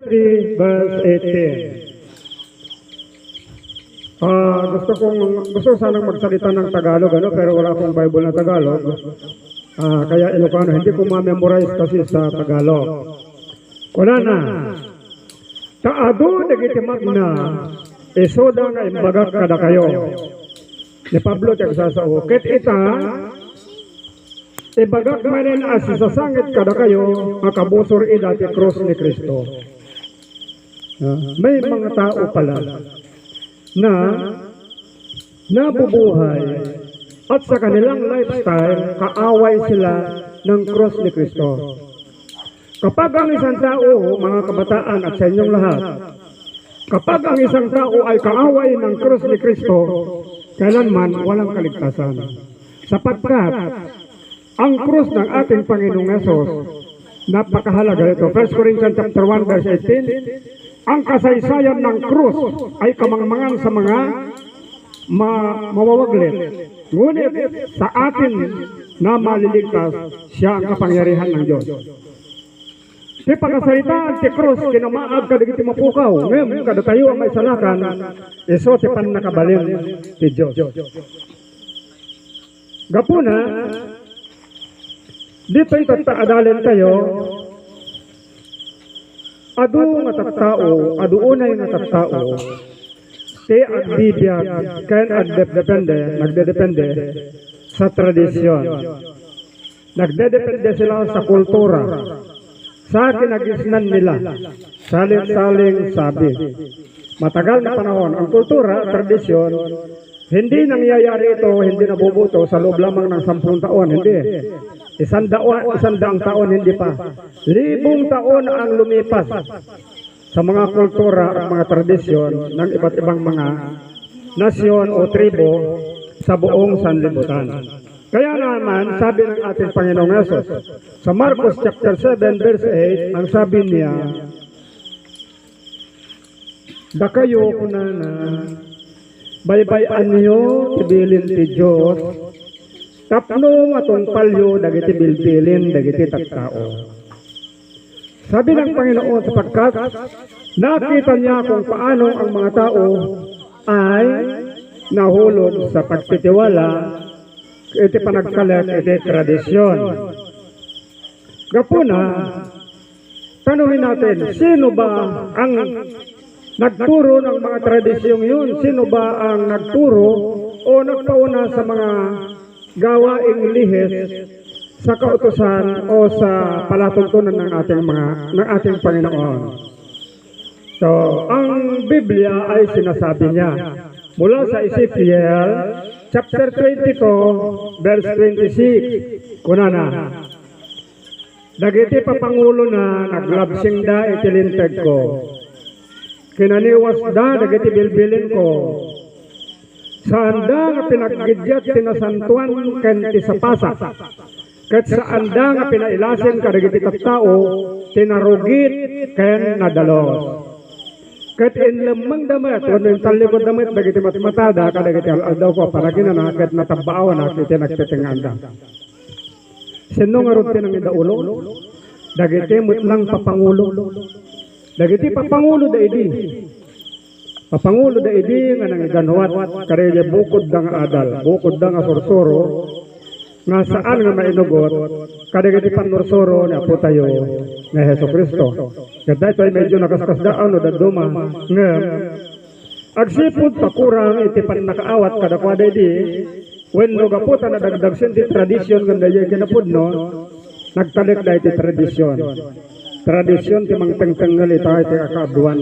3 verse 18. Gusto sanang magsalita ng Tagalog, pero wala akong Bible na Tagalog. Kaya Ilocano, hindi ko ma-memorize kasi sa Tagalog. Wala na. Taado nagitimag na isoda nga imbagak kada kayo. Ni Pablo tagsasao, ket ita ibagak manen as sasangit kada kayo makabusor idati cross ni Kristo. May mga tao pala na nabubuhay at sa kanilang lifestyle kaaway sila ng cross ni Kristo. Kapag ang isang tao, mga kabataan at sa inyong lahat, kapag ang isang tao ay kaaway ng cross ni Kristo, kailanman walang kaligtasan. Sapagkat ang cross ng ating Panginoong Hesus, napakahalaga ito. 1 Corinthians chapter 1 verse 18, ang kasaysayan ng cross ay kamangmangan sa mga mawawaglit. Ngunit sa atin na maliligtas, siya ang kapangyarihan ng Diyos. Di pagkasalitaan ti cross, kinamaag ka digiti mapukaw. Ngayon, kada tayo ang may salakan, iso ti pan nakabalin ti Diyos. Gapuna, dito itataadalin tayo, adu nga tattao, adu unay nga tattao, ti agbibiyag, ken nagdedepende sa tradisyon. Nagdedepende sila sa kultura, sa kinagisnan nila, saling-saling sabi. Matagal na panahon, ang kultura, tradisyon, hindi nangyayari ito, hindi nabubuto sa loob lamang ng 10 taon, hindi. 100 taon, hindi pa. 1,000 taon ang lumipas sa mga kultura at mga tradisyon ng iba't ibang mga nasyon o tribo sa buong sanlibutan. Kaya naman, sabi ng ating Panginoong Hesus, sa Marcos chapter 7 verse 8, ang sabi niya, dakayo kunana, baybayan niyo, tibilin ti Diyos, tapno atong palyo, dagiti bilbilin, dagiti tattao. Sabi ng Panginoon, sapagkat nakita niya kung paano ang mga tao ay nahulog sa pagtitiwala, iti panagkalat, iti tradisyon. Gapuna, tanuhin natin, sino ba ang nagturo ng mga tradisyong yun? Sino ba ang nagturo o nagpauna sa mga gawaing lihis sa kautusan o sa palatuntunan ng ating Panginoon? So, ang Biblia ay sinasabi niya mula sa Ezekiel chapter 22 verse 26, kunana, dagiti papangulo na naglabsing da itilinteg ko, kinaniwas da dagiti bilbilin ko, saan da nga pinaggidyat tinasantuan ken ti sapasa, ket saan da nga pinailasin kadagiti tattao tinarugit ken nadalos. Ket inlemang damat, wano yung talikod damat, dagiti matmatada, kadagiti aldaw ko, para ginana, ket natabaawan na, kiti nagtitinganda. Sino nga rin ng idaulo? Dagiti mutlang papangulo. Dagiti papangulo da idi. Papangulo da idi, nga nang iganwat, karelya bukod da nga adal, bukod da nga sursuro, nga saan nga mainugot, kadagiti panursuro ni Apo tayo, nga Heso Kristo. Kada ito ay medyo nakaskasdaan o daduma nga agsipod pakurang iti pan nakaawat kada kwada di wenno gaputa na dagdag sinti tradisyon ganda yung kinapudno nagtalik da iti tradisyon ti mangtengtengal ita iti akaduan